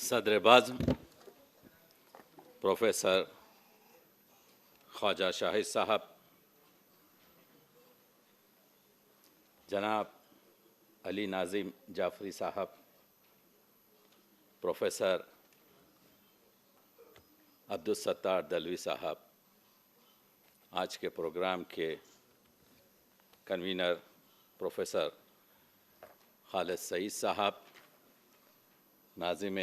صدر بزم پروفیسر خواجہ شاہد صاحب، جناب علی ناظم جعفری صاحب، پروفیسر عبدالستار دلوی صاحب، آج کے پروگرام کے کنوینر پروفیسر خالد سعید صاحب، ناظم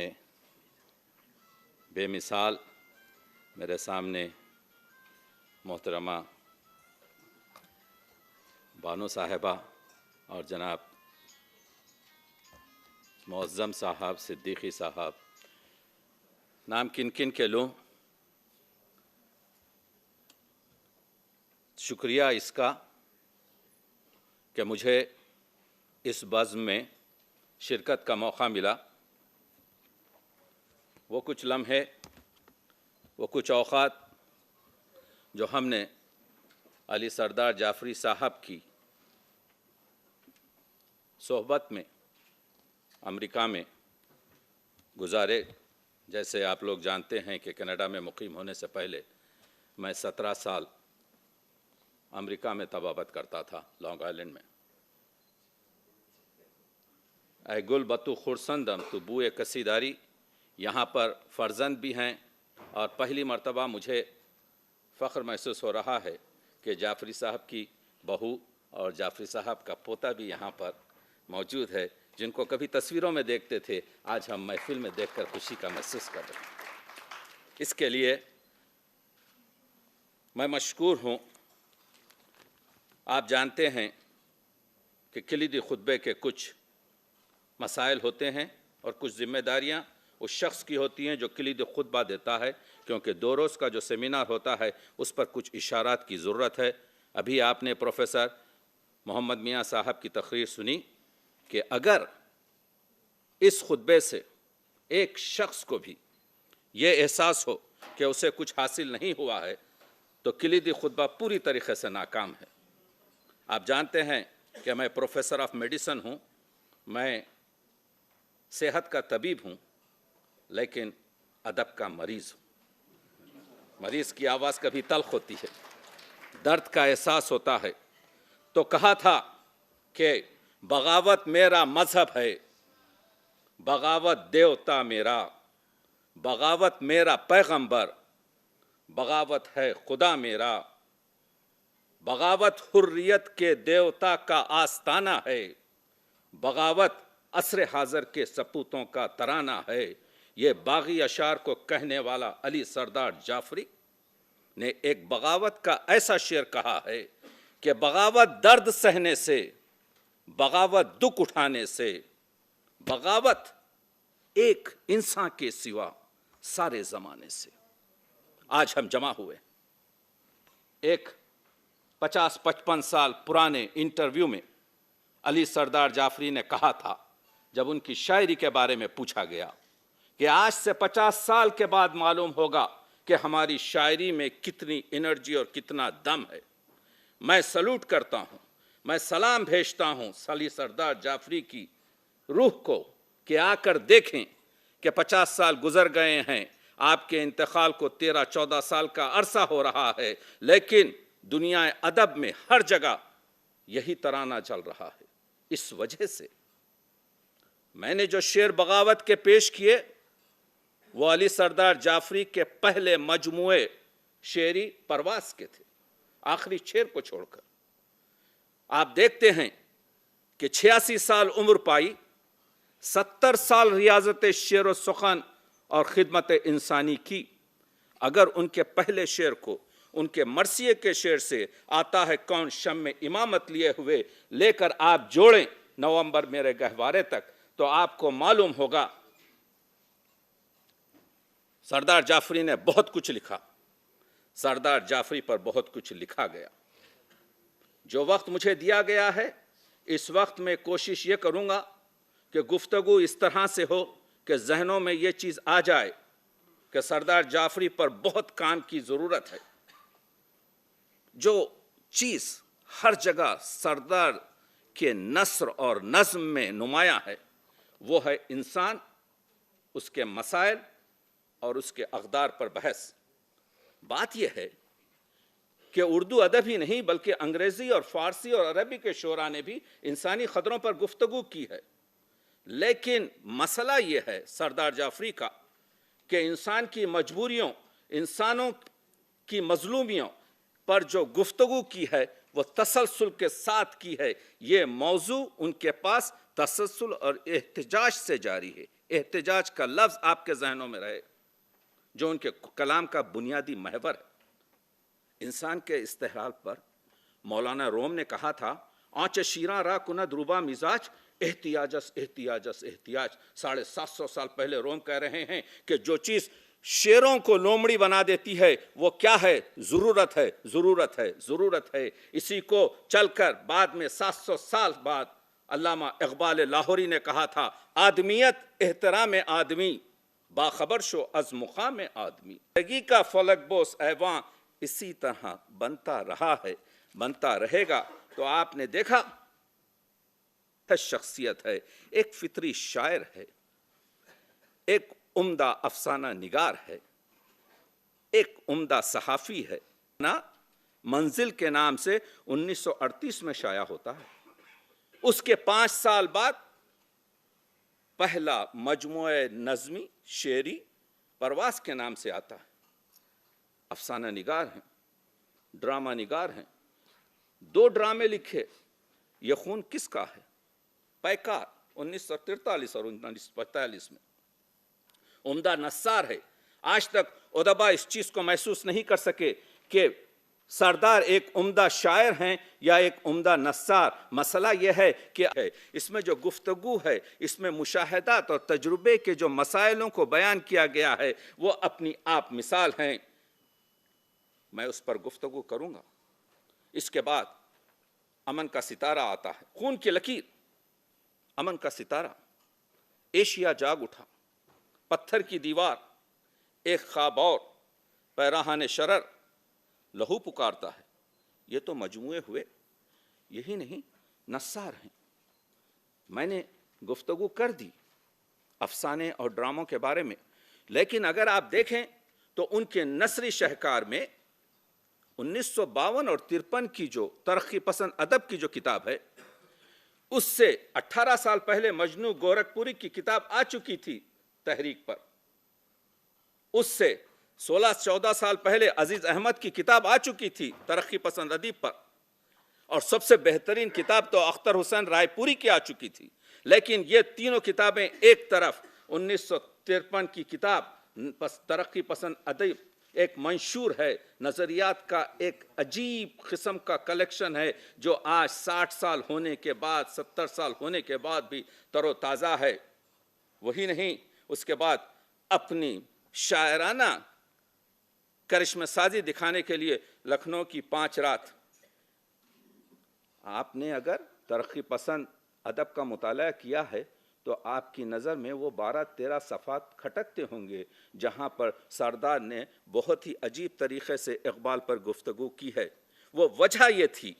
بے مثال میرے سامنے محترمہ بانو صاحبہ اور جناب معظم صاحب، صدیقی صاحب، نام کن کن کے لوں؟ شکریہ اس کا کہ مجھے اس بزم میں شرکت کا موقع ملا۔ وہ کچھ لمحے، وہ کچھ اوقات جو ہم نے علی سردار جعفری صاحب کی صحبت میں امریکہ میں گزارے، جیسے آپ لوگ جانتے ہیں کہ کینیڈا میں مقیم ہونے سے پہلے میں 17 سال امریکہ میں طبابت کرتا تھا، لانگ آئلینڈ میں۔ اے گل بتو خورسندم تو بوئے کسیداری، یہاں پر فرزند بھی ہیں، اور پہلی مرتبہ مجھے فخر محسوس ہو رہا ہے کہ جعفری صاحب کی بہو اور جعفری صاحب کا پوتا بھی یہاں پر موجود ہے، جن کو کبھی تصویروں میں دیکھتے تھے، آج ہم محفل میں دیکھ کر خوشی کا محسوس کر رہے ہیں۔ اس کے لیے میں مشکور ہوں۔ آپ جانتے ہیں کہ کلیدی خطبے کے کچھ مسائل ہوتے ہیں اور کچھ ذمہ داریاں اس شخص کی ہوتی ہیں جو کلیدی خطبہ دیتا ہے، کیونکہ 2 روز کا جو سیمینار ہوتا ہے اس پر کچھ اشارات کی ضرورت ہے۔ ابھی آپ نے پروفیسر محمد میاں صاحب کی تقریر سنی کہ اگر اس خطبے سے ایک شخص کو بھی یہ احساس ہو کہ اسے کچھ حاصل نہیں ہوا ہے تو کلیدی خطبہ پوری طریقے سے ناکام ہے۔ آپ جانتے ہیں کہ میں پروفیسر آف میڈیسن ہوں، میں صحت کا طبیب ہوں، لیکن ادب کا مریض ہوں۔ مریض کی آواز کبھی تلخ ہوتی ہے، درد کا احساس ہوتا ہے۔ تو کہا تھا کہ بغاوت میرا مذہب ہے، بغاوت دیوتا میرا، بغاوت میرا پیغمبر، بغاوت ہے خدا میرا، بغاوت حریت کے دیوتا کا آستانہ ہے، بغاوت عصر حاضر کے سپوتوں کا ترانہ ہے۔ یہ باغی اشعار کو کہنے والا علی سردار جعفری نے ایک بغاوت کا ایسا شعر کہا ہے کہ بغاوت درد سہنے سے، بغاوت دکھ اٹھانے سے، بغاوت ایک انسان کے سوا سارے زمانے سے۔ آج ہم جمع ہوئے ایک 50-55 سال پرانے انٹرویو میں علی سردار جعفری نے کہا تھا، جب ان کی شاعری کے بارے میں پوچھا گیا کہ آج سے 50 سال کے بعد معلوم ہوگا کہ ہماری شاعری میں کتنی انرجی اور کتنا دم ہے۔ میں سلوٹ کرتا ہوں، میں سلام بھیجتا ہوں علی سردار جعفری کی روح کو کہ آ کر دیکھیں کہ 50 سال گزر گئے ہیں، آپ کے انتقال کو 13-14 سال کا عرصہ ہو رہا ہے، لیکن دنیا ادب میں ہر جگہ یہی ترانہ چل رہا ہے۔ اس وجہ سے میں نے جو شعر بغاوت کے پیش کیے وہ علی سردار جعفری کے پہلے مجموعے شعری پرواز کے تھے، آخری شعر کو چھوڑ کر۔ آپ دیکھتے ہیں کہ 86 سال عمر پائی، 70 سال ریاضت شعر و سخن اور خدمت انسانی کی۔ اگر ان کے پہلے شعر کو ان کے مرثیے کے شعر سے آتا ہے کون شم امامت لیے ہوئے لے کر آپ جوڑیں نومبر میرے گہوارے تک، تو آپ کو معلوم ہوگا سردار جعفری نے بہت کچھ لکھا، سردار جعفری پر بہت کچھ لکھا گیا۔ جو وقت مجھے دیا گیا ہے، اس وقت میں کوشش یہ کروں گا کہ گفتگو اس طرح سے ہو کہ ذہنوں میں یہ چیز آ جائے کہ سردار جعفری پر بہت کام کی ضرورت ہے۔ جو چیز ہر جگہ سردار کے نثر اور نظم میں نمایاں ہے وہ ہے انسان اس کے مسائل اور اس کے اقدار پر بحث۔ بات یہ ہے کہ اردو ادب ہی نہیں بلکہ انگریزی اور فارسی اور عربی کے شعراء نے بھی انسانی خطروں پر گفتگو کی ہے، لیکن مسئلہ یہ ہے سردار جعفری کا کہ انسان کی مجبوریوں، انسانوں کی مظلومیوں پر جو گفتگو کی ہے وہ تسلسل کے ساتھ کی ہے۔ یہ موضوع ان کے پاس تسلسل اور احتجاج سے جاری ہے۔ احتجاج کا لفظ آپ کے ذہنوں میں رہے، جو ان کے کلام کا بنیادی محور ہے۔ انسان کے استحلال پر مولانا روم نے کہا تھا، آنچ شیراں را کند روبا مزاج احتیاجس احتیاجس احتیاج۔ 750 سال پہلے روم کہہ رہے ہیں کہ جو چیز شیروں کو لومڑی بنا دیتی ہے وہ کیا ہے؟ ضرورت ہے، ضرورت ہے، ضرورت ہے۔ اسی کو چل کر بعد میں 700 سال بعد علامہ اقبال لاہوری نے کہا تھا، آدمیت احترام آدمی، باخبر شو از مقام آدمی۔ زندگی کا فلک بوس ایواں اسی طرح بنتا رہا ہے، بنتا رہے گا۔ تو آپ نے دیکھا شخصیت ہے، ایک فطری شاعر ہے، ایک عمدہ افسانہ نگار ہے، ایک عمدہ صحافی ہے۔ منزل کے نام سے 1938 میں شائع ہوتا ہے۔ اس کے 5 سال بعد پہلا مجموعہ نظمی شعری پرواز کے نام سے آتا ہے۔ افسانہ نگار ہیں، ڈرامہ نگار ہیں، 2 ڈرامے لکھے۔ یہ خون کس کا ہے؟ پیکار 1943 اور 1945 میں۔ عمدہ نثار ہے۔ آج تک ادبا اس چیز کو محسوس نہیں کر سکے کہ سردار ایک عمدہ شاعر ہیں یا ایک عمدہ نثار۔ مسئلہ یہ ہے کہ اس میں جو گفتگو ہے، اس میں مشاہدات اور تجربے کے جو مسائلوں کو بیان کیا گیا ہے وہ اپنی آپ مثال ہیں۔ میں اس پر گفتگو کروں گا۔ اس کے بعد امن کا ستارہ آتا ہے، خون کی لکیر، امن کا ستارہ۔ ایشیا جاگ اٹھا، پتھر کی دیوار، ایک خواب اور، پیراہن شرر، لہو پکارتا ہے۔ یہ تو مجموعے ہوئے، یہی نہیں نثار ہیں۔ میں نے گفتگو کر دی افسانے اور ڈراموں کے بارے میں، لیکن اگر آپ دیکھیں تو ان کے نثری شہکار میں 1952 اور 53 کی جو ترقی پسند ادب کی جو کتاب ہے، اس سے 18 سال پہلے مجنو گورکھپوری کی کتاب آ چکی تھی تحریک پر۔ اس سے 16-14 سال پہلے عزیز احمد کی کتاب آ چکی تھی ترقی پسند ادیب پر، اور سب سے بہترین کتاب تو اختر حسین رائے پوری کی آ چکی تھی۔ لیکن یہ تینوں کتابیں ایک طرف، 1953 کی کتاب ترقی پسند ادیب ایک منشور ہے، نظریات کا ایک عجیب قسم کا کلیکشن ہے جو آج 60 سال ہونے کے بعد، 70 سال ہونے کے بعد بھی تر و تازہ ہے۔ وہی نہیں، اس کے بعد اپنی شاعرانہ کرشمہ سازی دکھانے کے لیے لکھنؤ کی 5 رات۔ آپ نے اگر ترقی پسند ادب کا مطالعہ کیا ہے تو آپ کی نظر میں وہ 12-13 صفحات کھٹکتے ہوں گے جہاں پر سردار نے بہت ہی عجیب طریقے سے اقبال پر گفتگو کی ہے۔ وہ وجہ یہ تھی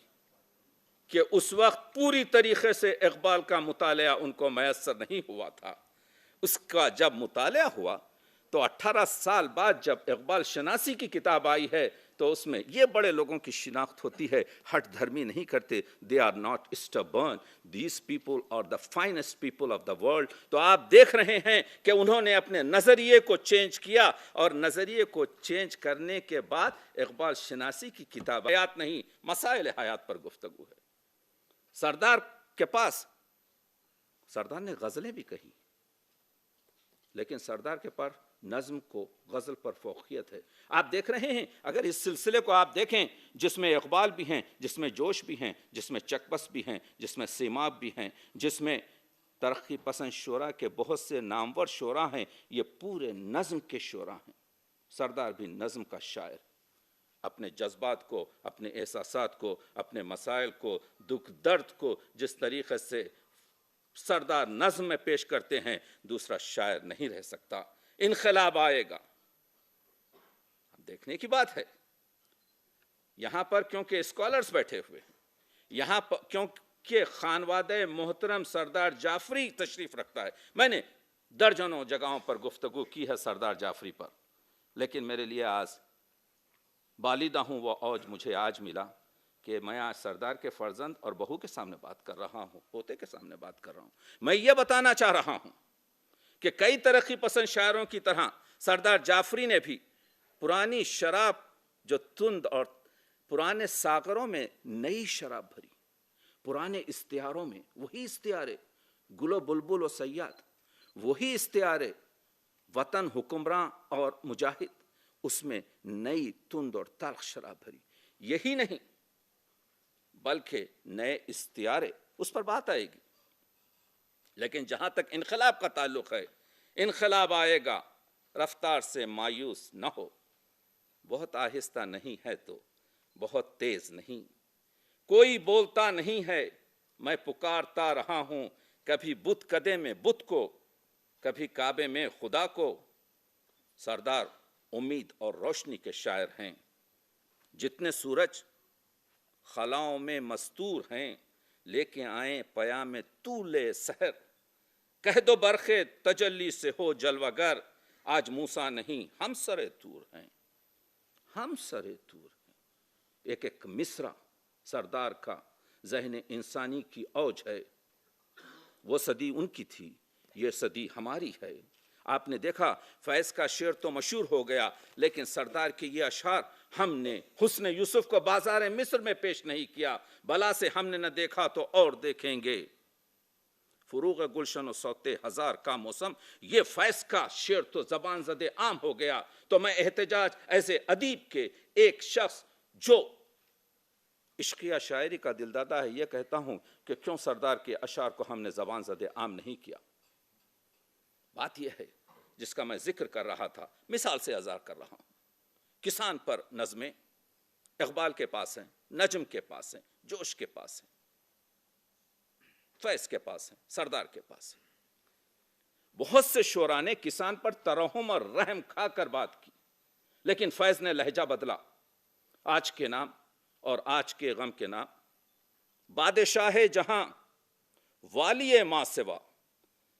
کہ اس وقت پوری طریقے سے اقبال کا مطالعہ ان کو میسر نہیں ہوا تھا۔ اس کا جب مطالعہ ہوا تو 18 سال بعد جب اقبال شناسی کی کتاب آئی ہے تو اس میں یہ بڑے لوگوں کی شناخت ہوتی ہے، ہٹ دھرمی نہیں کرتے، they are not stubborn, these people are the finest people of the world۔ تو آپ دیکھ رہے ہیں کہ انہوں نے اپنے نظریے کو چینج کیا، اور نظریے کو چینج کرنے کے بعد اقبال شناسی کی کتاب حیات نہیں، مسائل حیات پر گفتگو ہے۔ سردار کے پاس، سردار نے غزلیں بھی کہیں، لیکن سردار کے پاس نظم کو غزل پر فوقیت ہے۔ آپ دیکھ رہے ہیں، اگر اس سلسلے کو آپ دیکھیں جس میں اقبال بھی ہیں، جس میں جوش بھی ہیں، جس میں چکبس بھی ہیں، جس میں سیماب بھی ہیں، جس میں ترقی پسند شعراء کے بہت سے نامور شعراء ہیں، یہ پورے نظم کے شعراء ہیں۔ سردار بھی نظم کا شاعر، اپنے جذبات کو، اپنے احساسات کو، اپنے مسائل کو، دکھ درد کو جس طریقے سے سردار نظم میں پیش کرتے ہیں، دوسرا شاعر نہیں رہ سکتا۔ انقلاب آئے گا، دیکھنے کی بات ہے۔ یہاں پر کیونکہ اسکالرز بیٹھے ہوئے ہیں، یہاں پر کیونکہ خانوادہ محترم سردار جعفری تشریف رکھتا ہے، میں نے درجنوں جگہوں پر گفتگو کی ہے سردار جعفری پر، لیکن میرے لیے آج بالیدہ ہوں وہ اوج مجھے آج ملا کہ میں آج سردار کے فرزند اور بہو کے سامنے بات کر رہا ہوں، پوتے کے سامنے بات کر رہا ہوں۔ میں یہ بتانا چاہ رہا ہوں کہ کئی ترقی پسند شاعروں کی طرح سردار جعفری نے بھی پرانی شراب جو تند اور پرانے ساغروں میں نئی شراب بھری، پرانے استعاروں میں وہی استعارے گل و بلبل و صیاد، وہی استعارے وطن حکمراں اور مجاہد، اس میں نئی تند اور تلخ شراب بھری۔ یہی نہیں بلکہ نئے استعارے، اس پر بات آئے گی، لیکن جہاں تک انقلاب کا تعلق ہے، انقلاب آئے گا، رفتار سے مایوس نہ ہو، بہت آہستہ نہیں ہے تو بہت تیز نہیں، کوئی بولتا نہیں ہے، میں پکارتا رہا ہوں، کبھی بت کدے میں بت کو، کبھی کعبے میں خدا کو۔ سردار امید اور روشنی کے شاعر ہیں، جتنے سورج خلاؤں میں مستور ہیں، لے کے آئیں پیام طول سحر، کہہ دو برق تجلی سے ہو جلوہ گر، آج موسیٰ نہیں ہم سر طور ہیں، ہم سر طور ہیں۔ ایک ایک مصرع سردار کا ذہن انسانی کی اوج ہے، وہ صدی ان کی تھی، یہ صدی ہماری ہے۔ آپ نے دیکھا فیض کا شعر تو مشہور ہو گیا، لیکن سردار کے یہ اشعار ہم نے حسن یوسف کو بازار مصر میں پیش نہیں کیا، بلا سے ہم نے نہ دیکھا تو اور دیکھیں گے، فروغ گلشن و سوتے ہزار کا موسم، یہ فیض کا شعر تو زبان زدے عام ہو گیا۔ تو میں احتجاج ایسے ادیب کے ایک شخص جو عشقیہ شاعری کا دلدادہ ہے، یہ کہتا ہوں کہ کیوں سردار کے اشعار کو ہم نے زبان زدے عام نہیں کیا۔ بات یہ ہے جس کا میں ذکر کر رہا تھا، مثال سے اظہار کر رہا ہوں۔ کسان پر نظمیں اقبال کے پاس ہیں، نجم کے پاس ہیں، جوش کے پاس ہیں، فیض کے پاس ہیں، سردار کے پاس ہیں۔ بہت سے شعراء نے کسان پر ترحم اور رحم کھا کر بات کی، لیکن فیض نے لہجہ بدلا۔ آج کے نام اور آج کے غم کے نام، بادشاہ جہاں والی ماں سوا،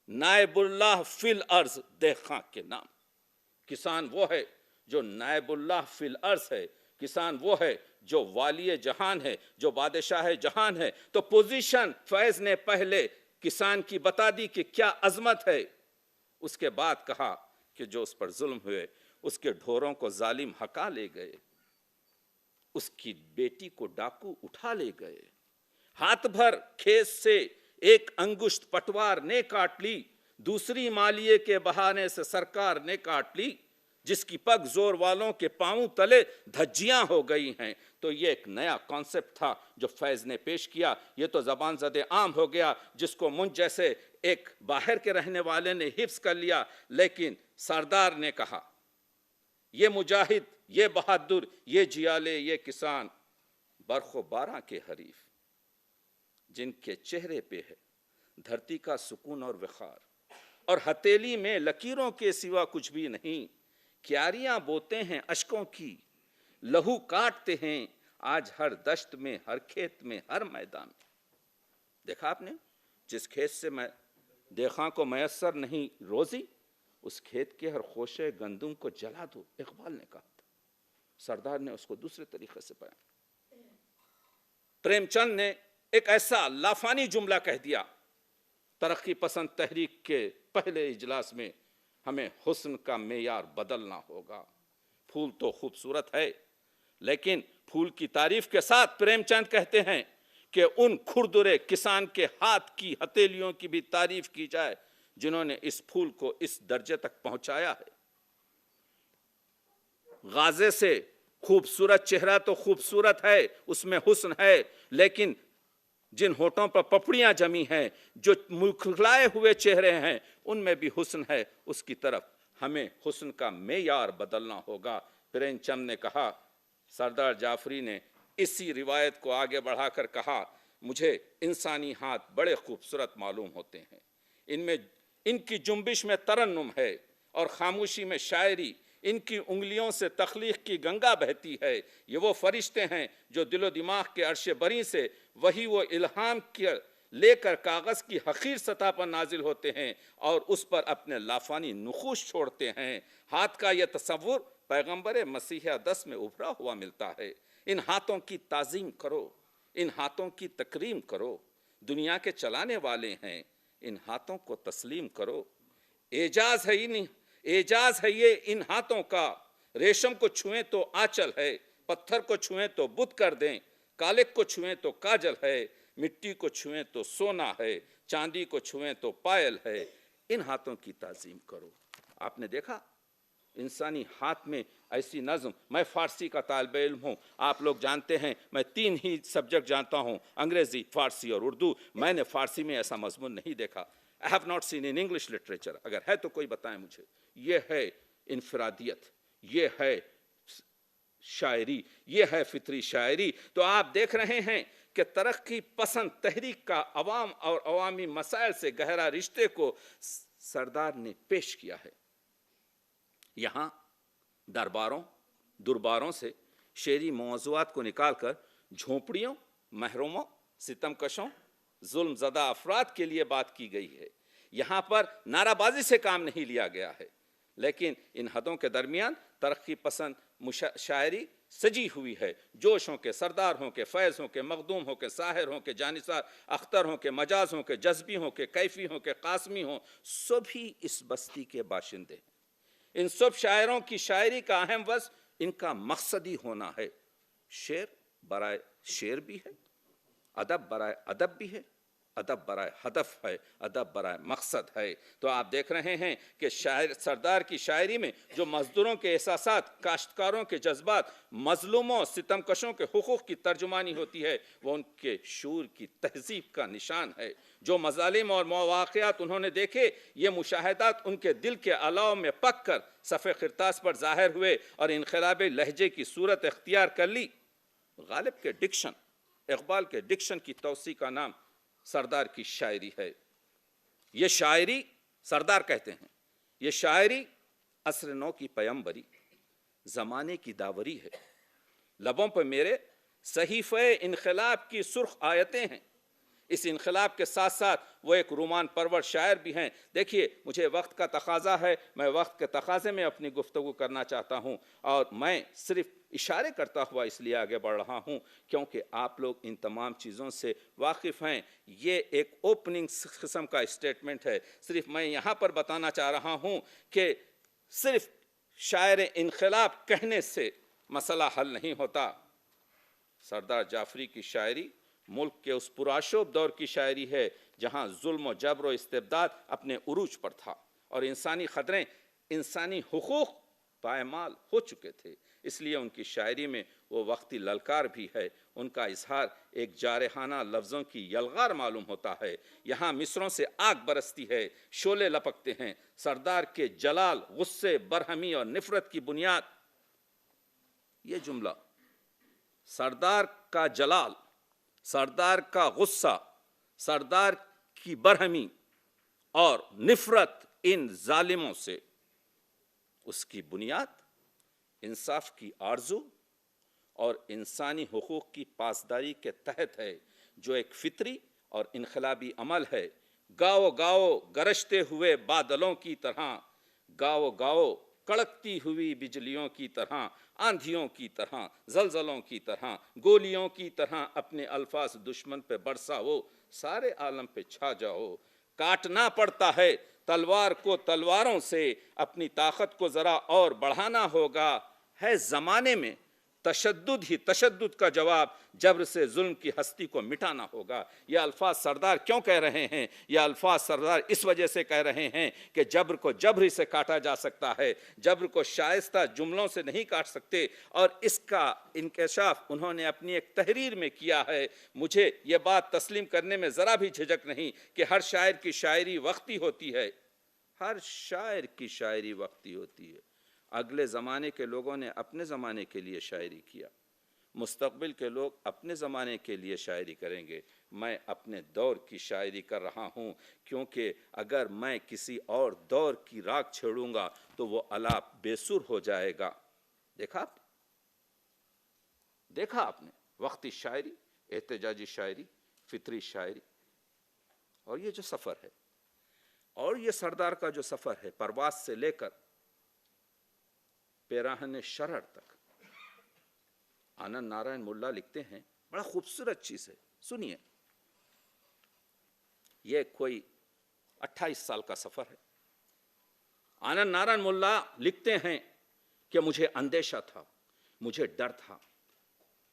نائب اللہ فی الارض دہقاں کے نام۔ کسان وہ ہے جو نائب اللہ فی الارض ہے، کسان وہ ہے جو والی جہان ہے، جو بادشاہ جہان ہے۔ تو پوزیشن فیض نے پہلے کسان کی بتا دی کہ کیا عظمت ہے، اس کے بعد کہا کہ جو اس پر ظلم ہوئے، اس کے ڈھوروں کو ظالم ہکا لے گئے، اس کی بیٹی کو ڈاکو اٹھا لے گئے، ہاتھ بھر کھیت سے ایک انگشت پٹوار نے کاٹ لی، دوسری مالیے کے بہانے سے سرکار نے کاٹ لی، جس کی پگ زور والوں کے پاؤں تلے دھجیاں ہو گئی ہیں۔ تو یہ ایک نیا کانسیپٹ تھا جو فیض نے پیش کیا، یہ تو زبان زدے عام ہو گیا، جس کو مجھ جیسے ایک باہر کے رہنے والے نے حفظ کر لیا، لیکن سردار نے کہا یہ مجاہد، یہ بہادر، یہ جیالے، یہ کسان، برق و باراں کے حریف، جن کے چہرے پہ ہے دھرتی کا سکون اور وقار، اور ہتیلی میں لکیروں کے سوا کچھ بھی نہیں، کیاریاں بوتے ہیں اشکوں کی، لہو کاٹتے ہیں آج ہر دشت میں، ہر کھیت میں، ہر میدان میں۔ دیکھا آپ نے، جس کھیت سے میں دیکھاں کو میسر نہیں روزی، اس کھیت کے ہر خوشے گندم کو جلا دو، اقبال نے کہا تھا۔ سردار نے اس کو دوسرے طریقے سے بیان۔ پریم چند نے ایک ایسا لافانی جملہ کہہ دیا، ترقی پسند تحریک کے پہلے اجلاس میں ہمیں حسن کا معیار بدلنا ہوگا۔ پھول تو خوبصورت ہے، لیکن پھول کی تعریف کے ساتھ پریم چند کہتے ہیں کہ ان کھردرے کسان کے ہاتھ کی ہتھیلیوں کی بھی تعریف کی جائے جنہوں نے اس پھول کو اس درجے تک پہنچایا ہے۔ غازے سے خوبصورت چہرہ تو خوبصورت ہے، اس میں حسن ہے، لیکن جن ہونٹوں پر پپڑیاں جمی ہیں، جو مکھلائے ہوئے چہرے ہیں، ان میں بھی حسن ہے، اس کی طرف ہمیں حسن کا معیار بدلنا ہوگا۔ پریم چند نے کہا، سردار جعفری نے اسی روایت کو آگے بڑھا کر کہا، مجھے انسانی ہاتھ بڑے خوبصورت معلوم ہوتے ہیں، ان کی جنبش میں ترنم ہے اور خاموشی میں شاعری، ان کی انگلیوں سے تخلیق کی گنگا بہتی ہے، یہ وہ فرشتے ہیں جو دل و دماغ کے عرش بری سے وہی وہ الہام لے کر کاغذ کی حقیر سطح پر نازل ہوتے ہیں اور اس پر اپنے لافانی نقوش چھوڑتے ہیں۔ ہاتھ کا یہ تصور پیغمبر مسیح اقدس میں ابھرا ہوا ملتا ہے۔ ان ہاتھوں کی تعظیم کرو، ان ہاتھوں کی تکریم کرو، دنیا کے چلانے والے ہیں، ان ہاتھوں کو تسلیم کرو۔ اعجاز ہے یہ ان ہاتھوں کا، ریشم کو چھوئیں تو آنچل ہے، پتھر کو چھوئیں تو بت کر دیں، کالک کو چھوئیں تو کاجل ہے، مٹی کو چھوئیں تو سونا ہے، چاندی کو چھوئیں تو پائل ہے۔ ان ہاتھوں کی تعظیم کرو۔ آپ نے دیکھا انسانی ہاتھ میں ایسی نظم، میں فارسی کا طالب علم ہوں، آپ لوگ جانتے ہیں میں 3 ہی سبجیکٹ جانتا ہوں، انگریزی، فارسی اور اردو۔ میں نے فارسی میں ایسا مضمون نہیں دیکھا۔ I have not seen in English literature۔ اگر ہے تو کوئی بتائیں مجھے۔ یہ ہے انفرادیت، یہ ہے شاعری، یہ ہے فطری شاعری۔ تو آپ دیکھ رہے ہیں کہ ترقی پسند تحریک کا عوام اور عوامی مسائل سے گہرا رشتے کو سردار نے پیش کیا ہے۔ یہاں درباروں سے شعری موضوعات کو نکال کر جھونپڑیوں، محروموں، ستم کشوں، ظلم زدہ افراد کے لیے بات کی گئی ہے۔ یہاں پر نعرہ بازی سے کام نہیں لیا گیا ہے، لیکن ان حدوں کے درمیان ترقی پسند شاعری سجی ہوئی ہے۔ جوش ہوں کے، سردار ہوں کے، فیض ہوں کے، مخدوم ہوں کے، ساحر ہوں کے، جانثار اختر ہوں کے، مجاز ہوں کے، جذبی ہوں کے، کیفی ہوں کے، قاسمی ہوں، سبھی اس بستی کے باشندے ہیں۔ ان سب شاعروں کی شاعری کا اہم وصف ان کا مقصدی ہونا ہے۔ شعر برائے شعر بھی ہے، ادب برائے ادب بھی ہے، ادب برائے ہدف ہے، ادب برائے مقصد ہے۔ تو آپ دیکھ رہے ہیں کہ سردار کی شاعری میں جو مزدوروں کے احساسات، کاشتکاروں کے جذبات، مظلوموں، ستم کشوں کے حقوق کی ترجمانی ہوتی ہے، وہ ان کے شعور کی تہذیب کا نشان ہے۔ جو مظالم اور مواقعات انہوں نے دیکھے، یہ مشاہدات ان کے دل کے الاؤ میں پک کر صفحہ کرتاس پر ظاہر ہوئے اور انقلابی لہجے کی صورت اختیار کر لی۔ غالب کے ڈکشن، اقبال کے ڈکشن کی توسیع کا نام سردار کی شاعری ہے۔ یہ شاعری، سردار کہتے ہیں، یہ شاعری عصر نو کی پیمبری، زمانے کی داوری ہے۔ لبوں پر میرے صحیفہ انقلاب کی سرخ آیتیں ہیں۔ اس انقلاب کے ساتھ ساتھ وہ ایک رومان پرور شاعر بھی ہیں۔ دیکھیے، مجھے وقت کا تقاضا ہے، میں وقت کے تقاضے میں اپنی گفتگو کرنا چاہتا ہوں، اور میں صرف اشارے کرتا ہوا اس لیے آگے بڑھ رہا ہوں کیونکہ آپ لوگ ان تمام چیزوں سے واقف ہیں۔ یہ ایک اوپننگ قسم کا اسٹیٹمنٹ ہے۔ صرف میں یہاں پر بتانا چاہ رہا ہوں کہ صرف شاعر انقلاب کہنے سے مسئلہ حل نہیں ہوتا۔ سردار جعفری کی شاعری ملک کے اس پرآشوب دور کی شاعری ہے جہاں ظلم و جبر و استبداد اپنے عروج پر تھا اور انسانی قدریں، انسانی حقوق پائمال ہو چکے تھے۔ اس لیے ان کی شاعری میں وہ وقتی للکار بھی ہے، ان کا اظہار ایک جارحانہ لفظوں کی یلغار معلوم ہوتا ہے۔ یہاں مصروں سے آگ برستی ہے، شعلے لپکتے ہیں۔ سردار کے جلال، غصے، برہمی اور نفرت کی بنیاد، یہ جملہ، سردار کا جلال، سردار کا غصہ، سردار کی برہمی اور نفرت ان ظالموں سے، اس کی بنیاد انصاف کی آرزو اور انسانی حقوق کی پاسداری کے تحت ہے، جو ایک فطری اور انقلابی عمل ہے۔ گاؤ گاؤ گرجتے ہوئے بادلوں کی طرح، گاؤ گاؤ کڑکتی ہوئی بجلیوں کی طرح، آندھیوں کی طرح، زلزلوں کی طرح، گولیوں کی طرح اپنے الفاظ دشمن پہ برساؤ، سارے عالم پہ چھا جاؤ۔ کاٹنا پڑتا ہے تلوار کو تلواروں سے، اپنی طاقت کو ذرا اور بڑھانا ہوگا۔ ہے زمانے میں تشدد ہی تشدد کا جواب، جبر سے ظلم کی ہستی کو مٹانا ہوگا۔ یہ الفاظ سردار کیوں کہہ رہے ہیں؟ یہ الفاظ سردار اس وجہ سے کہہ رہے ہیں کہ جبر کو جبر ہی سے کاٹا جا سکتا ہے، جبر کو شائستہ جملوں سے نہیں کاٹ سکتے، اور اس کا انکشاف انہوں نے اپنی ایک تحریر میں کیا ہے۔ مجھے یہ بات تسلیم کرنے میں ذرا بھی جھجک نہیں کہ ہر شاعر کی شاعری وقتی ہوتی ہے، ہر شاعر کی شاعری وقتی ہوتی ہے۔ اگلے زمانے کے لوگوں نے اپنے زمانے کے لیے شاعری کیا، مستقبل کے لوگ اپنے زمانے کے لیے شاعری کریں گے۔ میں اپنے دور کی شاعری کر رہا ہوں، کیونکہ اگر میں کسی اور دور کی راگ چھیڑوں گا تو وہ آلاپ بے سر ہو جائے گا۔ دیکھا آپ نے وقتی شاعری، احتجاجی شاعری، فطری شاعری، اور یہ جو سفر ہے، اور یہ سردار کا جو سفر ہے پرواز سے لے کر پیراہن شرر تک، آنند نارائن ملا لکھتے ہیں بڑا خوبصورت چیز ہے، سنیے. یہ کوئی 28 سال کا سفر ہے. آنند نارائن ملا لکھتے ہیں کہ مجھے اندیشہ تھا، مجھے ڈر تھا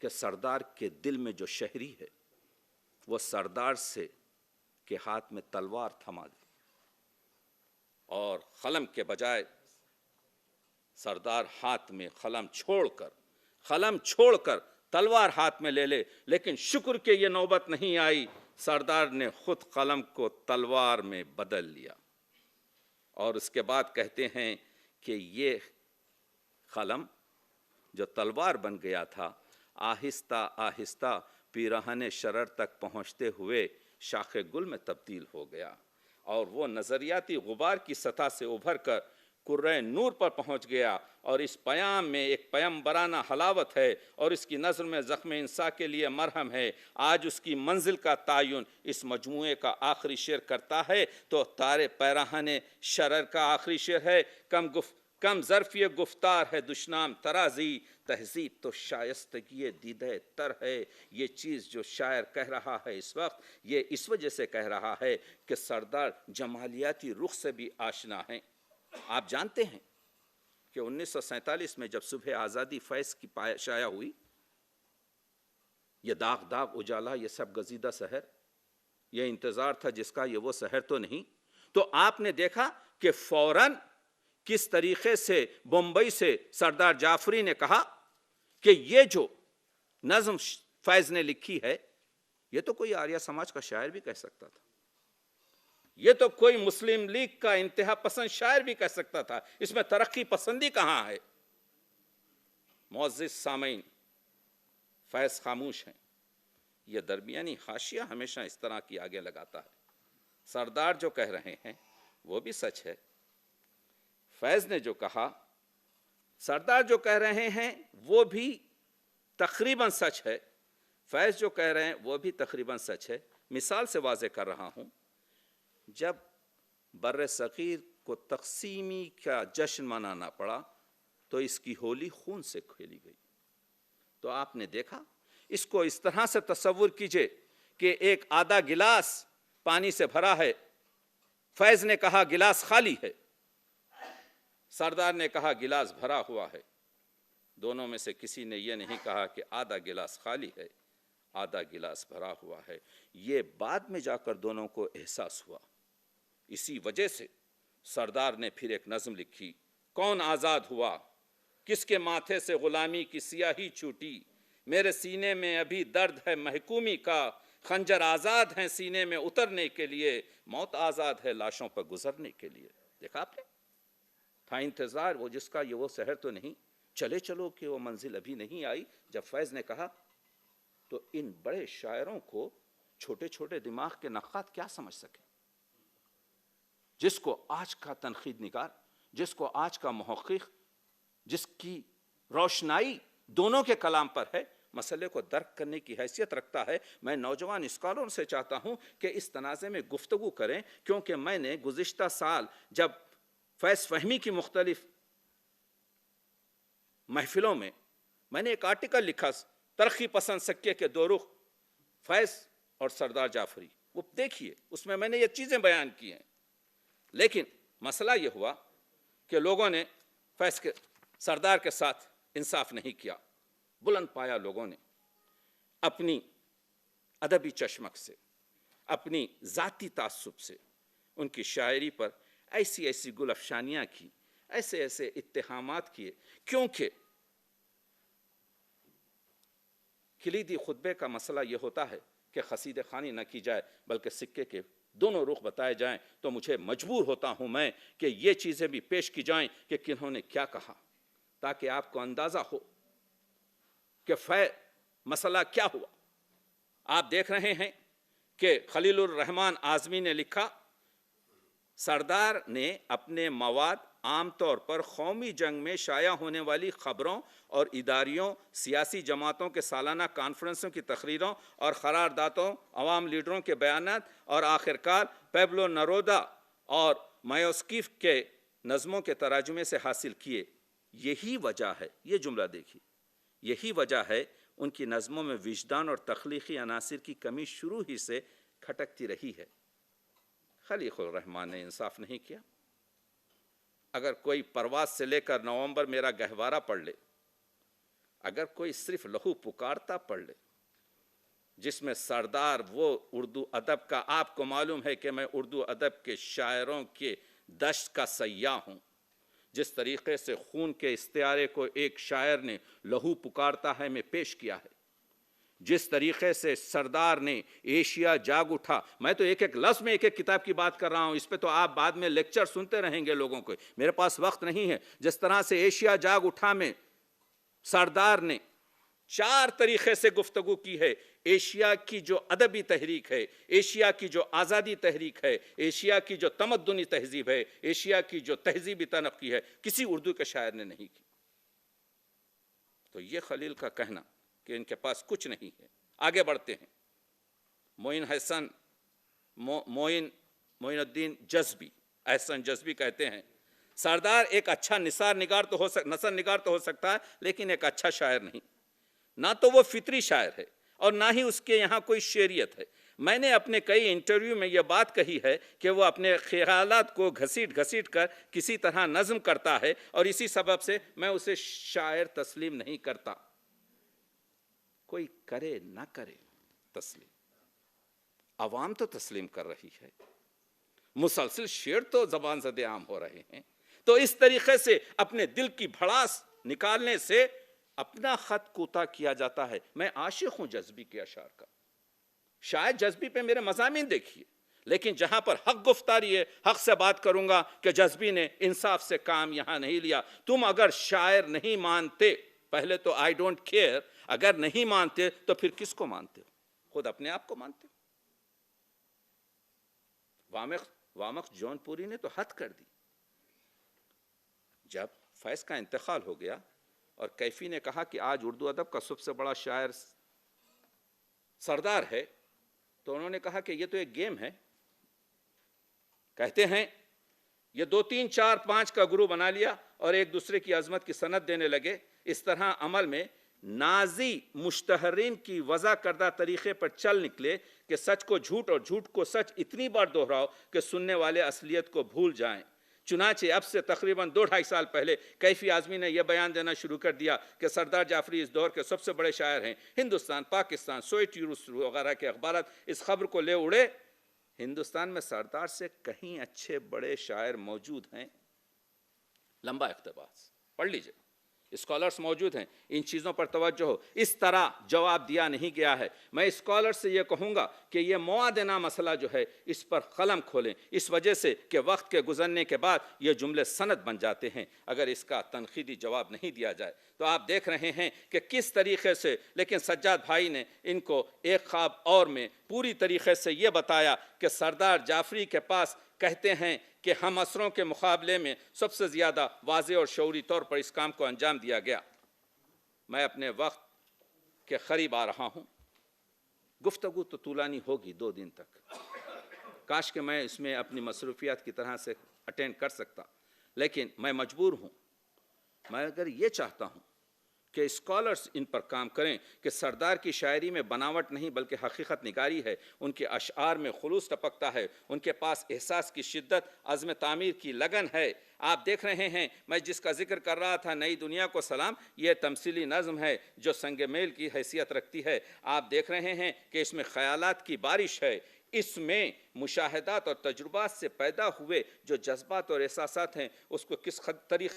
کہ سردار کے دل میں جو شہری ہے وہ سردار سے کے ہاتھ میں تلوار تھما دے اور قلم کے بجائے سردار ہاتھ میں قلم چھوڑ کر تلوار ہاتھ میں لے لے. لیکن شکر کہ یہ نوبت نہیں آئی، سردار نے خود قلم کو تلوار میں بدل لیا. اور اس کے بعد کہتے ہیں کہ یہ قلم جو تلوار بن گیا تھا آہستہ آہستہ پیراہن شرر تک پہنچتے ہوئے شاخ گل میں تبدیل ہو گیا، اور وہ نظریاتی غبار کی سطح سے ابھر کر کرۂ نور پر پہنچ گیا. اور اس پیام میں ایک پیمبرانہ حلاوت ہے، اور اس کی نظر میں زخم انسا کے لیے مرہم ہے. آج اس کی منزل کا تعین اس مجموعے کا آخری شعر کرتا ہے تو تارے پیراہن شرر کا آخری شعر ہے. کم ظرف یہ گفتار ہے دشنام ترازی، تہذیب تو شائستگی دیدہ تر ہے. یہ چیز جو شاعر کہہ رہا ہے اس وقت، یہ اس وجہ سے کہہ رہا ہے کہ سردار جمالیاتی رخ سے بھی آشنا ہیں. آپ جانتے ہیں کہ 1947 میں جب صبح آزادی فیض کی شائع ہوئی، یہ داغ اجالا، یہ سب گزیدہ سحر، یہ انتظار تھا جس کا، یہ وہ سحر تو نہیں. تو آپ نے دیکھا کہ فوراً کس طریقے سے بمبئی سے سردار جعفری نے کہا کہ یہ جو نظم فیض نے لکھی ہے یہ تو کوئی آریہ سماج کا شاعر بھی کہہ سکتا تھا، یہ تو کوئی مسلم لیگ کا انتہا پسند شاعر بھی کہہ سکتا تھا، اس میں ترقی پسندی کہاں ہے؟ معزز سامعین، فیض خاموش ہیں. یہ درمیانی حاشیہ ہمیشہ اس طرح کی آگے لگاتا ہے. سردار جو کہہ رہے ہیں وہ بھی سچ ہے، فیض نے جو کہا، سردار جو کہہ رہے ہیں وہ بھی تقریباً سچ ہے، فیض جو کہہ رہے ہیں وہ بھی تقریباً سچ ہے. مثال سے واضح کر رہا ہوں، جب بر صغیر کو تقسیمی کا جشن منانا پڑا تو اس کی ہولی خون سے کھیلی گئی. تو آپ نے دیکھا، اس کو اس طرح سے تصور کیجئے کہ ایک آدھا گلاس پانی سے بھرا ہے، فیض نے کہا گلاس خالی ہے، سردار نے کہا گلاس بھرا ہوا ہے. دونوں میں سے کسی نے یہ نہیں کہا کہ آدھا گلاس خالی ہے، آدھا گلاس بھرا ہوا ہے. یہ بعد میں جا کر دونوں کو احساس ہوا. اسی وجہ سے سردار نے پھر ایک نظم لکھی، کون آزاد ہوا، کس کے ماتھے سے غلامی کی سیاہی چھوٹی، میرے سینے میں ابھی درد ہے محکومی کا، خنجر آزاد ہیں سینے میں اترنے کے لیے، موت آزاد ہے لاشوں پر گزرنے کے لیے. دیکھا آپ نے، تھا انتظار وہ جس کا، یہ وہ سحر تو نہیں، چلے چلو کہ وہ منزل ابھی نہیں آئی. جب فیض نے کہا تو ان بڑے شاعروں کو چھوٹے چھوٹے دماغ کے نقاد کیا سمجھ سکے، جس کو آج کا تنقید نگار، جس کو آج کا محقق، جس کی روشنائی دونوں کے کلام پر ہے، مسئلے کو درک کرنے کی حیثیت رکھتا ہے. میں نوجوان اسکالروں سے چاہتا ہوں کہ اس تنازع میں گفتگو کریں، کیونکہ میں نے گزشتہ سال جب فیض فہمی کی مختلف محفلوں میں نے ایک آرٹیکل لکھا، ترقی پسند سکے کے دو رخ، فیض اور سردار جعفری، وہ دیکھیے اس میں نے یہ چیزیں بیان کی ہیں. لیکن مسئلہ یہ ہوا کہ لوگوں نے فیض کے سردار کے ساتھ انصاف نہیں کیا. بلند پایا لوگوں نے اپنی ادبی چشمک سے، اپنی ذاتی تعصب سے ان کی شاعری پر ایسی ایسی گل افشانیاں کی، ایسے ایسے اتہامات کیے. کیونکہ کلیدی خطبے کا مسئلہ یہ ہوتا ہے کہ قصیدہ خوانی نہ کی جائے بلکہ سکے کے دونوں رخ بتائے جائیں. تو مجھے مجبور ہوتا ہوں میں کہ یہ چیزیں بھی پیش کی جائیں کہ کنہوں نے کیا کہا، تاکہ آپ کو اندازہ ہو کہ مسئلہ کیا ہوا. آپ دیکھ رہے ہیں کہ خلیل الرحمن اعظمی نے لکھا، سردار نے اپنے مواد عام طور پر قومی جنگ میں شائع ہونے والی خبروں اور اداریوں، سیاسی جماعتوں کے سالانہ کانفرنسوں کی تقریروں اور قراردادوں، عوام لیڈروں کے بیانات اور آخرکار پیبلو نرودا اور مایوسکیف کے نظموں کے تراجمے سے حاصل کیے۔ یہی وجہ ہے، یہ جملہ دیکھیے، یہی وجہ ہے ان کی نظموں میں وجدان اور تخلیقی عناصر کی کمی شروع ہی سے کھٹکتی رہی ہے۔ خلیق الرحمن نے انصاف نہیں کیا۔ اگر کوئی پرواز سے لے کر نومبر میرا گہوارہ پڑھ لے، اگر کوئی صرف لہو پکارتا پڑھ لے، جس میں سردار وہ اردو ادب کا، آپ کو معلوم ہے کہ میں اردو ادب کے شاعروں کے دشت کا سیاح ہوں، جس طریقے سے خون کے استعارے کو ایک شاعر نے لہو پکارتا ہے میں پیش کیا ہے، جس طریقے سے سردار نے ایشیا جاگ اٹھا، میں تو ایک ایک لفظ میں ایک ایک کتاب کی بات کر رہا ہوں، اس پہ تو آپ بعد میں لیکچر سنتے رہیں گے لوگوں کو، میرے پاس وقت نہیں ہے۔ جس طرح سے ایشیا جاگ اٹھا میں سردار نے 4 طریقے سے گفتگو کی ہے، ایشیا کی جو ادبی تحریک ہے، ایشیا کی جو آزادی تحریک ہے، ایشیا کی جو تمدنی تہذیب ہے، ایشیا کی جو تہذیبی ترقی ہے، کسی اردو کے شاعر نے نہیں کی۔ تو یہ خلیل کا کہنا کہ ان کے پاس کچھ نہیں ہے۔ آگے بڑھتے ہیں۔ معین الدین جذبی، احسن جذبی کہتے ہیں سردار ایک اچھا نثر نگار تو ہو سکتا ہے، لیکن ایک اچھا شاعر نہیں۔ نہ تو وہ فطری شاعر ہے اور نہ ہی اس کے یہاں کوئی شعریت ہے۔ میں نے اپنے کئی انٹرویو میں یہ بات کہی ہے کہ وہ اپنے خیالات کو گھسیٹ کر کسی طرح نظم کرتا ہے، اور اسی سبب سے میں اسے شاعر تسلیم نہیں کرتا۔ کوئی کرے نہ کرے تسلیم، عوام تو تسلیم کر رہی ہے، مسلسل شعر تو زبان زد عام ہو رہے ہیں۔ تو اس طریقے سے اپنے دل کی بھڑاس نکالنے سے اپنا خط کوتاہ کیا جاتا ہے۔ میں عاشق ہوں جذبی کے اشعار کا، شاید جذبی پہ میرے مضامین دیکھیے، لیکن جہاں پر حق گفتاری ہے، حق سے بات کروں گا کہ جذبی نے انصاف سے کام یہاں نہیں لیا۔ تم اگر شاعر نہیں مانتے، پہلے تو آئی ڈونٹ کیئر، اگر نہیں مانتے تو پھر کس کو مانتے ہو؟ خود اپنے آپ کو مانتے ہو؟ وامق جون پوری نے تو حد کر دی۔ جب فیض کا انتقال ہو گیا اور کیفی نے کہا کہ آج اردو ادب کا سب سے بڑا شاعر سردار ہے، تو انہوں نے کہا کہ یہ تو ایک گیم ہے۔ کہتے ہیں یہ 2 3 4 5 کا گروہ بنا لیا اور ایک دوسرے کی عظمت کی سند دینے لگے۔ اس طرح عمل میں نازی مشتہرین کی وضع کردہ طریقے پر چل نکلے کہ سچ کو جھوٹ اور جھوٹ کو سچ اتنی بار دہراؤ کہ سننے والے اصلیت کو بھول جائیں۔ چنانچہ اب سے تقریباً 2-2.5 سال پہلے کیفی اعظمی نے یہ بیان دینا شروع کر دیا کہ سردار جعفری اس دور کے سب سے بڑے شاعر ہیں۔ ہندوستان، پاکستان، سوویت یونین وغیرہ کے اخبارات اس خبر کو لے اڑے۔ ہندوستان میں سردار سے کہیں اچھے بڑے شاعر موجود ہیں؟ لمبا اقتباس پڑھ لیجئے، اسکالرز موجود ہیں، ان چیزوں پر توجہ ہو۔ اس طرح جواب دیا نہیں گیا ہے۔ میں اسکالر سے یہ کہوں گا کہ یہ موادنہ مسئلہ جو ہے اس پر قلم کھولیں، اس وجہ سے کہ وقت کے گزرنے کے بعد یہ جملے سند بن جاتے ہیں اگر اس کا تنقیدی جواب نہیں دیا جائے۔ تو آپ دیکھ رہے ہیں کہ کس طریقے سے، لیکن سجاد بھائی نے ان کو ایک خواب اور میں پوری طریقے سے یہ بتایا کہ سردار جعفری کے پاس کہتے ہیں کہ ہم عصروں کے مقابلے میں سب سے زیادہ واضح اور شعوری طور پر اس کام کو انجام دیا گیا۔ میں اپنے وقت کے قریب آ رہا ہوں، گفتگو تو طولانی ہوگی 2 دن تک، کاش کہ میں اس میں اپنی مصروفیات کی طرح سے اٹینڈ کر سکتا، لیکن میں مجبور ہوں۔ میں اگر یہ چاہتا ہوں کہ اسکالرز ان پر کام کریں کہ سردار کی شاعری میں بناوٹ نہیں بلکہ حقیقت نگاری ہے، ان کے اشعار میں خلوص ٹپکتا ہے، ان کے پاس احساس کی شدت، عزم تعمیر کی لگن ہے۔ آپ دیکھ رہے ہیں، میں جس کا ذکر کر رہا تھا، نئی دنیا کو سلام، یہ تمثیلی نظم ہے جو سنگ میل کی حیثیت رکھتی ہے۔ آپ دیکھ رہے ہیں کہ اس میں خیالات کی بارش ہے، اس میں مشاہدات اور تجربات سے پیدا ہوئے جو جذبات اور احساسات ہیں اس کو کس طریقے